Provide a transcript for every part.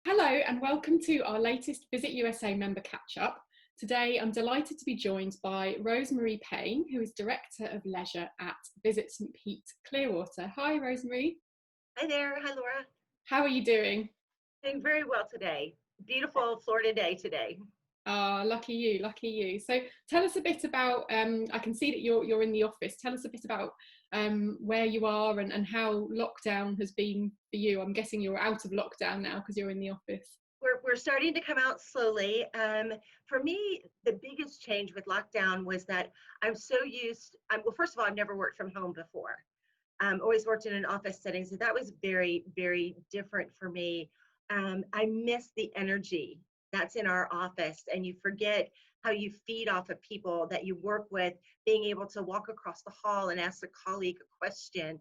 Hello and welcome to our latest Visit USA member catch-up. Today I'm delighted to be joined by Rosemary Payne, who is Director of Leisure at Visit St Pete, Clearwater. Hi Rosemary. Hi there. Hi, Laura. How are you doing? Doing very well today. Beautiful Florida day today. Ah, lucky you, lucky you. So tell us a bit about, I can see that you're in the office. Tell us a bit about where you are and how lockdown has been for you. I'm guessing you're out of lockdown now because you're in the office. We're starting to come out slowly. For me, the biggest change with lockdown was that I'm so well, first of all, I've never worked from home before. Always worked in an office setting. So that was very, very different for me. I miss the energy that's in our office, and you forget how you feed off of people that you work with, being able to walk across the hall and ask a colleague a question.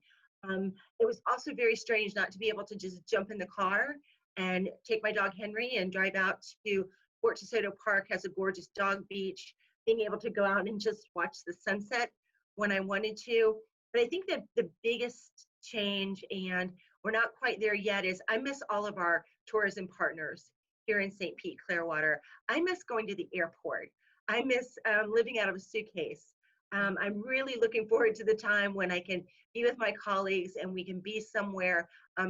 It was also very strange not to be able to just jump in the car and take my dog Henry and drive out to Fort DeSoto Park, has a gorgeous dog beach, being able to go out and just watch the sunset when I wanted to. But I think that the biggest change, and we're not quite there yet, is I miss all of our tourism partners here in St. Pete, Clearwater. I miss going to the airport. I miss living out of a suitcase. I'm really looking forward to the time when I can be with my colleagues and we can be somewhere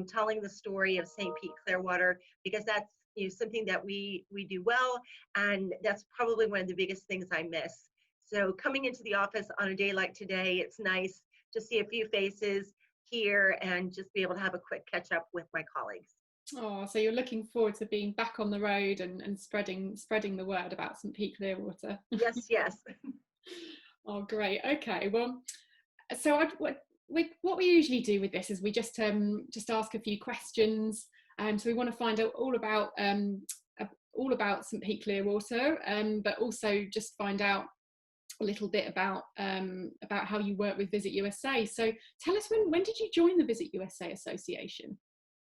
telling the story of St. Pete, Clearwater, because that's something that we do well, and that's probably one of the biggest things I miss. So coming into the office on a day like today, it's nice to see a few faces here and just be able to have a quick catch up with my colleagues. Oh, so you're looking forward to being back on the road and spreading the word about St Pete Clearwater. Yes, yes. Oh, great. Okay. Well, so what we usually do with this is we just ask a few questions. So we want to find out all about St Pete Clearwater, but also just find out a little bit about how you work with Visit USA. So tell us, when did you join the Visit USA Association?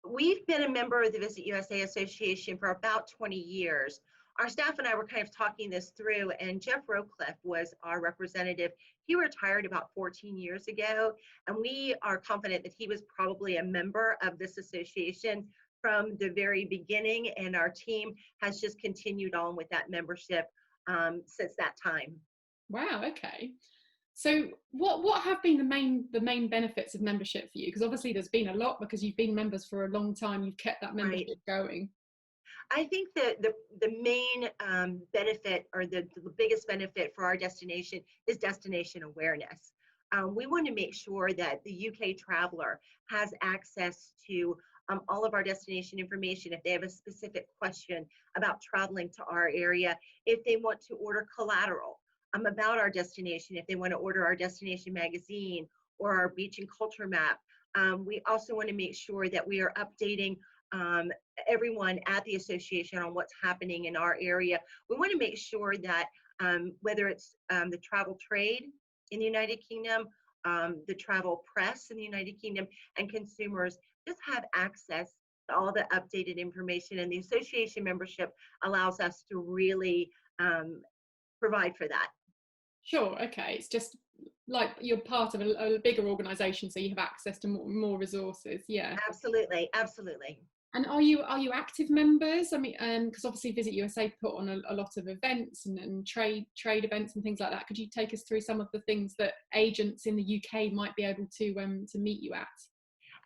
We've been a member of the Visit USA Association for about 20 years. Our staff and I were kind of talking this through, and Jeff Rowcliffe was our representative. He retired about 14 years ago, and we are confident that he was probably a member of this association from the very beginning, and our team has just continued on with that membership since that time. Wow. Okay. So what have been the main benefits of membership for you? Because obviously there's been a lot, because you've been members for a long time. You've kept that Right. membership going. I think that the main benefit, or the biggest benefit for our destination, is destination awareness. We want to make sure that the UK traveler has access to all of our destination information. If they have a specific question about traveling to our area, if they want to order collateral about our destination, if they want to order our destination magazine or our beach and culture map. We also want to make sure that we are updating um, everyone at the association on what's happening in our area. We want to make sure that whether it's the travel trade in the United Kingdom, the travel press in the United Kingdom, and consumers just have access to all the updated information. And the association membership allows us to really provide for that. Sure. Okay. It's just like you're part of a bigger organization, so you have access to more resources. Yeah. Absolutely, absolutely. And are you active members? I mean, because obviously Visit USA put on a lot of events and trade events and things like that. Could you take us through some of the things that agents in the UK might be able to meet you at?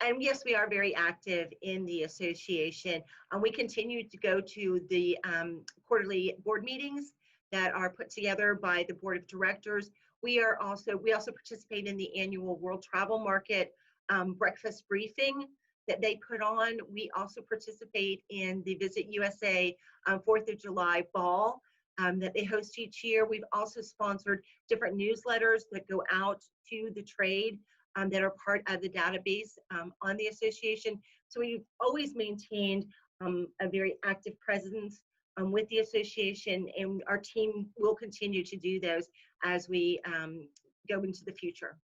And yes, we are very active in the association. We continue to go to the quarterly board meetings that are put together by the board of directors. We also participate in the annual World Travel Market breakfast briefing that they put on. We also participate in the Visit USA 4th of July ball that they host each year. We've also sponsored different newsletters that go out to the trade that are part of the database on the association. So we've always maintained a very active presence with the association, and our team will continue to do those as we go into the future.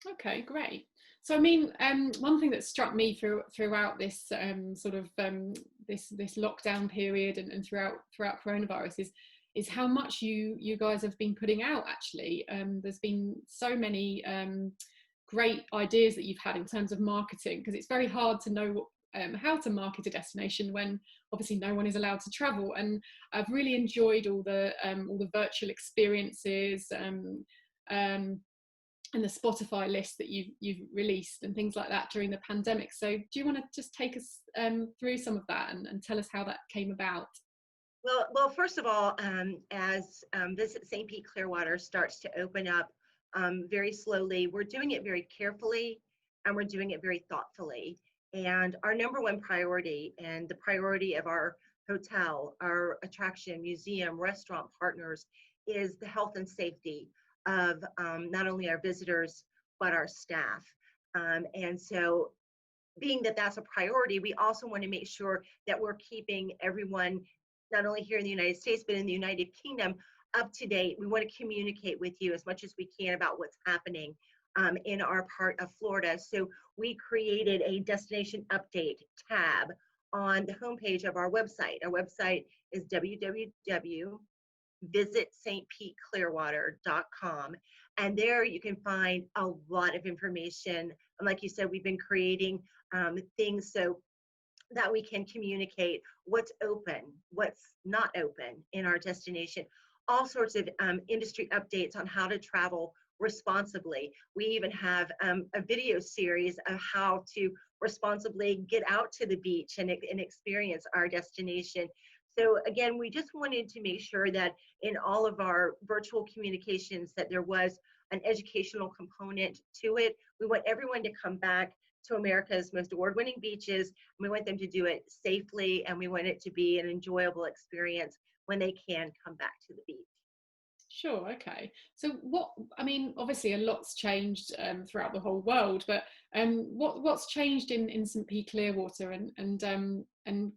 Okay, great. So I mean, one thing that struck me throughout this this lockdown period and throughout coronavirus is how much you guys have been putting out. Actually, there's been so many great ideas that you've had in terms of marketing, because it's very hard to know how to market a destination when obviously no one is allowed to travel. And I've really enjoyed all the virtual experiences, and the Spotify list that you've released and things like that during the pandemic. So do you want to just take us through some of that and tell us how that came about? Well, first of all, as Visit St. Pete Clearwater starts to open up very slowly, we're doing it very carefully and we're doing it very thoughtfully. And our number one priority and the priority of our hotel, our attraction, museum, restaurant partners is the health and safety of not only our visitors, but our staff. And so being that that's a priority, we also want to make sure that we're keeping everyone, not only here in the United States, but in the United Kingdom, up to date. We want to communicate with you as much as we can about what's happening in our part of Florida. So we created a destination update tab on the homepage of our website. Our website is www.visitstpeteclearwater.com. And there you can find a lot of information. And like you said, we've been creating things so that we can communicate what's open, what's not open in our destination, all sorts of industry updates on how to travel responsibly. We even have a video series of how to responsibly get out to the beach and experience our destination. So again, we just wanted to make sure that in all of our virtual communications that there was an educational component to it. We want everyone to come back to America's most award-winning beaches. And we want them to do it safely, and we want it to be an enjoyable experience when they can come back to the beach. Sure. Okay. So obviously a lot's changed throughout the whole world, but what's changed in St. Pete Clearwater, and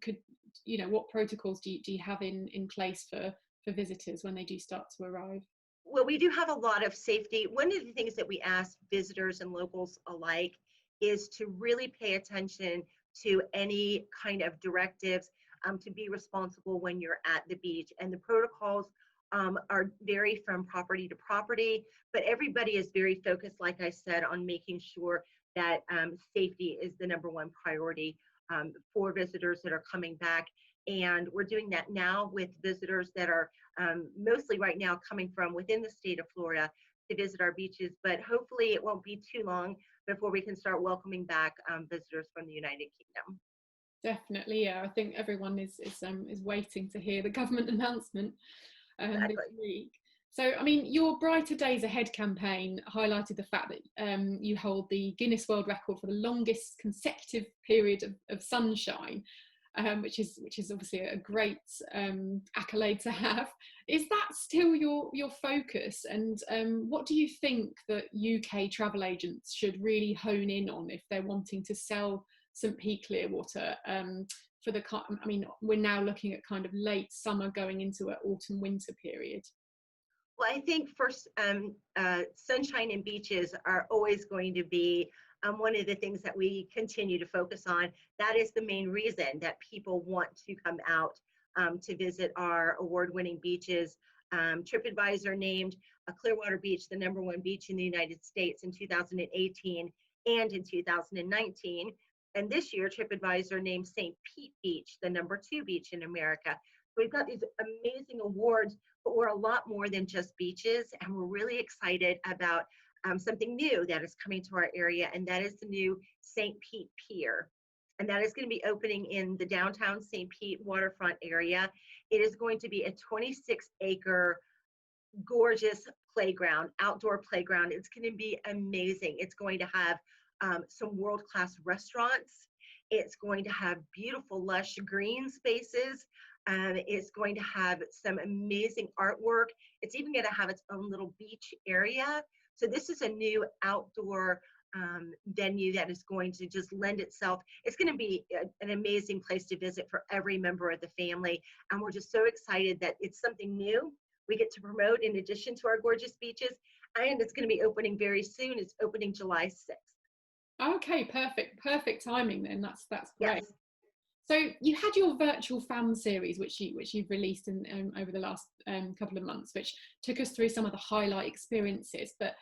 could, what protocols do you have in place for visitors when they do start to arrive? Well, we do have a lot of safety. One of the things that we ask visitors and locals alike is to really pay attention to any kind of directives, to be responsible when you're at the beach. And the protocols are vary from property to property, but everybody is very focused, like I said, on making sure that safety is the number one priority for visitors that are coming back. And we're doing that now with visitors that are mostly right now coming from within the state of Florida to visit our beaches, but hopefully it won't be too long before we can start welcoming back visitors from the United Kingdom. Definitely, yeah. I think everyone is waiting to hear the government announcement Exactly. this week. So, your Brighter Days Ahead campaign highlighted the fact that you hold the Guinness World Record for the longest consecutive period of sunshine, which is obviously a great accolade to have. Is that still your focus? And what do you think that UK travel agents should really hone in on if they're wanting to sell St. Pete Clearwater for the, we're now looking at kind of late summer going into an autumn winter period? Well, I think first, sunshine and beaches are always going to be one of the things that we continue to focus on. That is the main reason that people want to come out to visit our award-winning beaches. TripAdvisor named Clearwater Beach the #1 beach in the United States in 2018 and in 2019. And this year, TripAdvisor named St. Pete Beach the #2 beach in America. So we've got these amazing awards, but we're a lot more than just beaches. And we're really excited about something new that is coming to our area, and that is the new St. Pete Pier. And that is going to be opening in the downtown St. Pete waterfront area. It is going to be a 26-acre gorgeous playground, outdoor playground. It's going to be amazing. It's going to have some world-class restaurants. It's going to have beautiful, lush green spaces. It's going to have some amazing artwork. It's even going to have its own little beach area. So this is a new outdoor venue that is going to just lend itself. It's going to be an amazing place to visit for every member of the family. And we're just so excited that it's something new we get to promote in addition to our gorgeous beaches. And it's going to be opening very soon. It's opening July 6th. Okay, perfect timing then. That's great. Yes. So you had your virtual fan series, which you've released over the last couple of months, which took us through some of the highlight experiences. But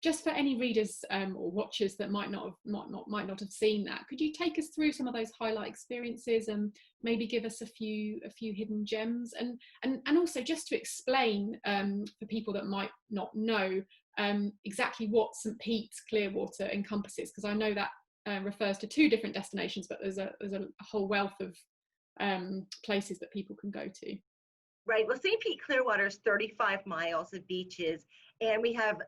just for any readers or watchers that might not have seen that, could you take us through some of those highlight experiences and maybe give us a few hidden gems, and also just to explain for people that might not know exactly what St. Pete's Clearwater encompasses, because I know that refers to 2 different destinations, but there's a whole wealth of places that people can go to. Right. Well, St. Pete Clearwater is 35 miles of beaches, and we have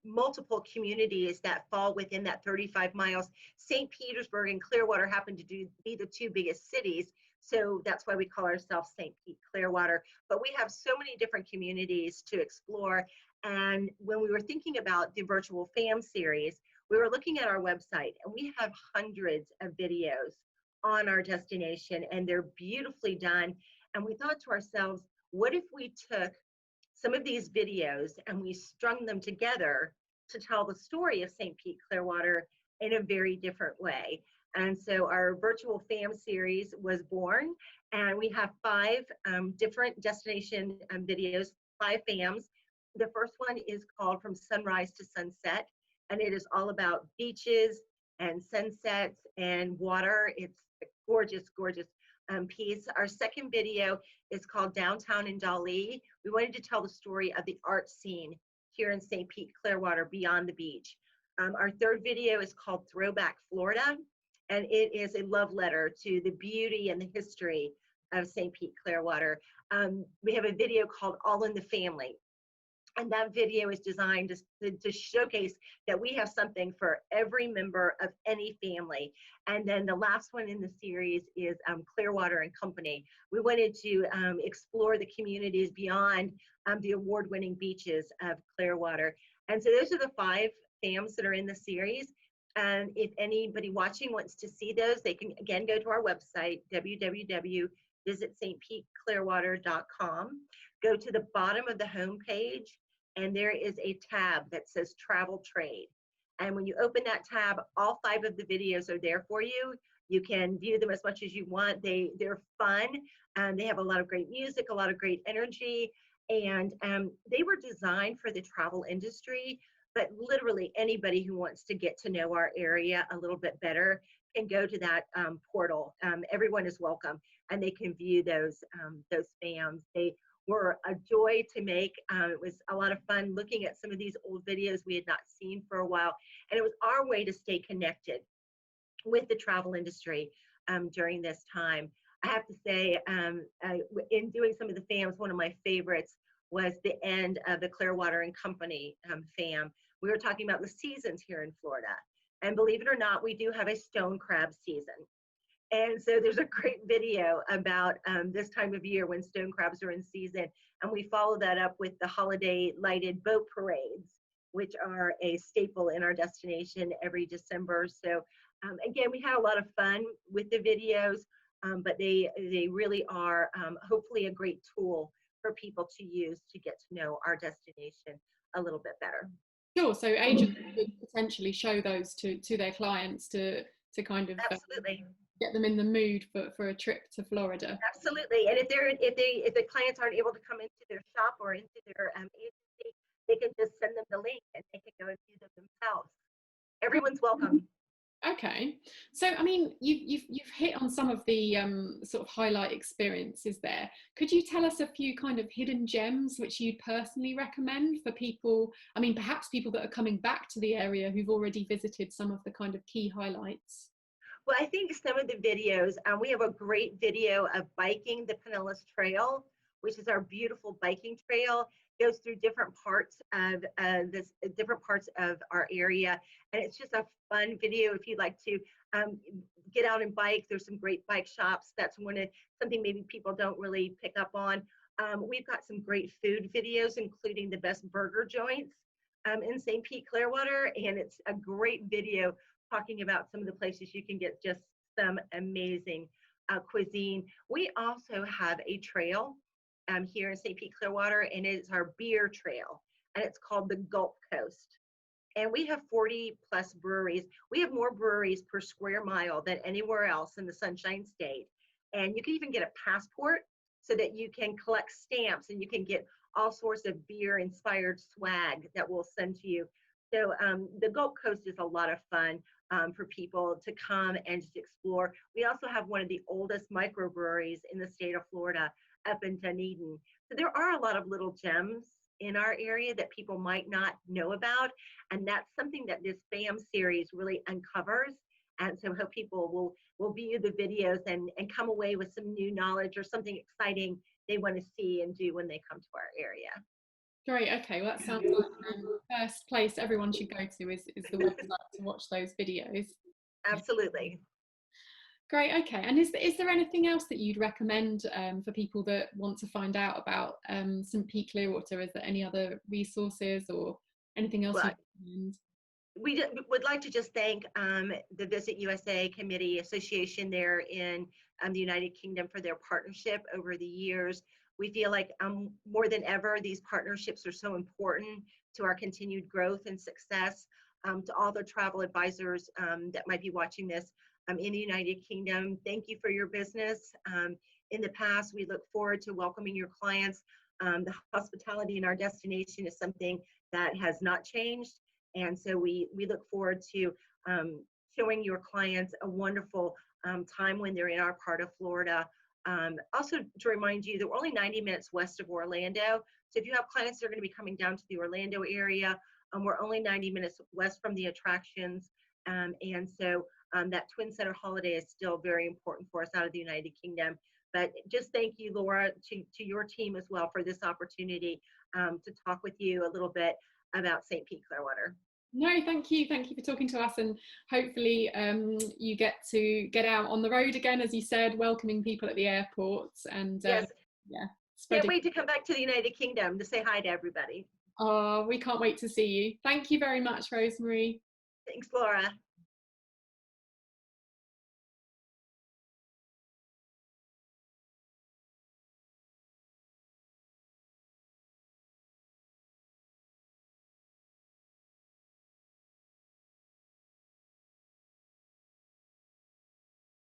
multiple communities that fall within that 35 miles. St. Petersburg and Clearwater happen to be the 2 biggest cities, so that's why we call ourselves St. Pete Clearwater. But we have so many different communities to explore. And when we were thinking about the virtual fam series, we were looking at our website, and we have hundreds of videos on our destination, and they're beautifully done. And we thought to ourselves, what if we took some of these videos and we strung them together to tell the story of St. Pete Clearwater in a very different way? And so our virtual fam series was born, and we have 5 different destination videos, 5 fams. The first one is called From Sunrise to Sunset, and it is all about beaches and sunsets and water. It's a gorgeous, gorgeous piece. Our second video is called Downtown in Dali. We wanted to tell the story of the art scene here in St. Pete Clearwater beyond the beach. Our third video is called Throwback Florida, and it is a love letter to the beauty and the history of St. Pete Clearwater. We have a video called All in the Family, and that video is designed to showcase that we have something for every member of any family. And then the last one in the series is Clearwater and Company. We wanted to explore the communities beyond the award-winning beaches of Clearwater. And so those are the 5 fams that are in the series. And if anybody watching wants to see those, they can again go to our website, www.visitstpeteclearwater.com. Go to the bottom of the home page, and there is a tab that says Travel Trade. And when you open that tab, all 5 of the videos are there for you. You can view them as much as you want. They're fun, and they have a lot of great music, a lot of great energy, and they were designed for the travel industry, but literally anybody who wants to get to know our area a little bit better can go to that portal. Everyone is welcome, and they can view those fams. They were a joy to make. It was a lot of fun looking at some of these old videos we had not seen for a while, and it was our way to stay connected with the travel industry during this time. I have to say, in doing some of the fams, one of my favorites was the end of the Clearwater and Company fam. We were talking about the seasons here in Florida, and believe it or not, we do have a stone crab season. And so there's a great video about this time of year when stone crabs are in season, and we follow that up with the holiday lighted boat parades, which are a staple in our destination every December. So again, we had a lot of fun with the videos, but they really are hopefully a great tool for people to use to get to know our destination a little bit better. Sure. So agents could potentially show those to their clients to kind of Absolutely. Get them in the mood for a trip to Florida. Absolutely. And if the clients aren't able to come into their shop or into their agency, they can just send them the link and they can go and view them themselves. Everyone's welcome. Okay, so I mean, you've hit on some of the sort of highlight experiences there. Could you tell us a few kind of hidden gems which you'd personally recommend for people? I mean, perhaps people that are coming back to the area who've already visited some of the kind of key highlights. Well, I think some of the videos, we have a great video of biking the Pinellas Trail, which is our beautiful biking trail. It goes through different parts of different parts of our area, and it's just a fun video if you'd like to get out and bike. There's some great bike shops. That's something maybe people don't really pick up on. We've got some great food videos, including the best burger joints in St. Pete Clearwater, and it's a great video talking about some of the places you can get just some amazing cuisine. We also have a trail here in St. Pete Clearwater, and it's our beer trail, and it's called the Gulp Coast. And we have 40 plus breweries. We have more breweries per square mile than anywhere else in the Sunshine State. And you can even get a passport so that you can collect stamps and you can get all sorts of beer inspired swag that we'll send to you. So the Gulp Coast is a lot of fun for people to come and just explore. We also have one of the oldest microbreweries in the state of Florida up in Dunedin. So there are a lot of little gems in our area that people might not know about. And that's something that this FAM series really uncovers. And so I hope people will view the videos and come away with some new knowledge or something exciting they want to see and do when they come to our area. Great. Okay. Well, that sounds like the first place everyone should go to is the website to watch those videos. Absolutely. Great. Okay. And is there anything else that you'd recommend for people that want to find out about St. Pete Clearwater? Is there any other resources or anything else Well, you'd recommend? we would like to just thank the Visit USA Committee Association there in the United Kingdom for their partnership over the years. We feel like more than ever, these partnerships are so important to our continued growth and success. To all the travel advisors that might be watching this in the United Kingdom, thank you for your business. In the past, we look forward to welcoming your clients. The hospitality in our destination is something that has not changed. And so we look forward to showing your clients a wonderful time when they're in our part of Florida. Also to remind you that we're only 90 minutes west of Orlando. So if you have clients that are going to be coming down to the Orlando area, we're only 90 minutes west from the attractions. And so that Twin Center holiday is still very important for us out of the United Kingdom. But just thank you, Laura, to your team as well for this opportunity to talk with you a little bit about St. Pete Clearwater. No, thank you. Thank you for talking to us, and hopefully you get to get out on the road again, as you said, welcoming people at the airports and Yes, yeah, can't spreading. wait to come back to the United Kingdom to say hi to everybody. Oh, we can't wait to see you. Thank you very much, Rosemary. Thanks, Laura.